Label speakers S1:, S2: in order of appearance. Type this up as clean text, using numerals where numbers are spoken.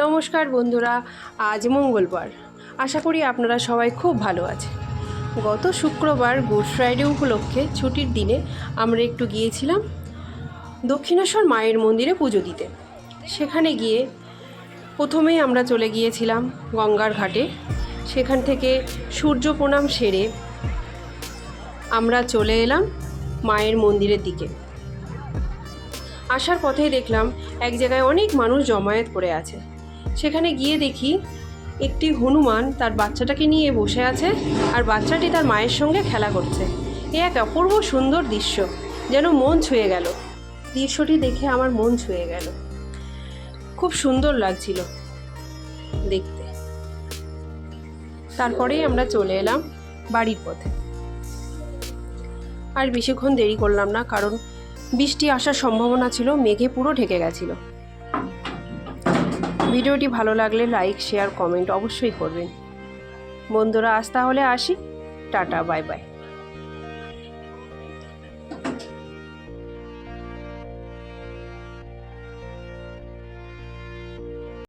S1: নমস্কার বন্ধুরা, আজ মঙ্গলবার। আশা করি আপনারা সবাই খুব ভালো আছেন। গত শুক্রবার গুড ফ্রাইডে উপলক্ষে ছুটির দিনে আমরা একটু গিয়েছিলাম দক্ষিণেশ্বর মায়ের মন্দিরে পুজো দিতে। সেখানে গিয়ে প্রথমেই আমরা চলে গিয়েছিলাম গঙ্গার ঘাটে। সেখান থেকে সূর্য প্রণাম সেরে আমরা চলে এলাম মায়ের মন্দিরের দিকে। আসার পথেই দেখলাম এক জায়গায় অনেক মানুষ জমায়েত করে আছে। সেখানে গিয়ে দেখি একটি হনুমান তার বাচ্চাটাকে নিয়ে বসে আছে, আর বাচ্চাটি তার মায়ের সঙ্গে খেলা করছে। এ এক অপূর্ব সুন্দর দৃশ্য, যেন মন ছুঁয়ে গেল। দৃশ্যটি দেখে আমার মন ছুঁয়ে গেল, খুব সুন্দর লাগছিল দেখতে। তারপরেই আমরা চলে এলাম বাড়ির পথে। আর বেশিক্ষণ দেরি করলাম না, কারণ বৃষ্টি আসার সম্ভাবনা ছিল, মেঘে পুরো ঢেকে গেছিল। ভিডিওটি ভালো লাগলে লাইক, শেয়ার, কমেন্ট অবশ্যই করবেন বন্ধুরা। আজ তাহলে আসি, টাটা, বাই বাই।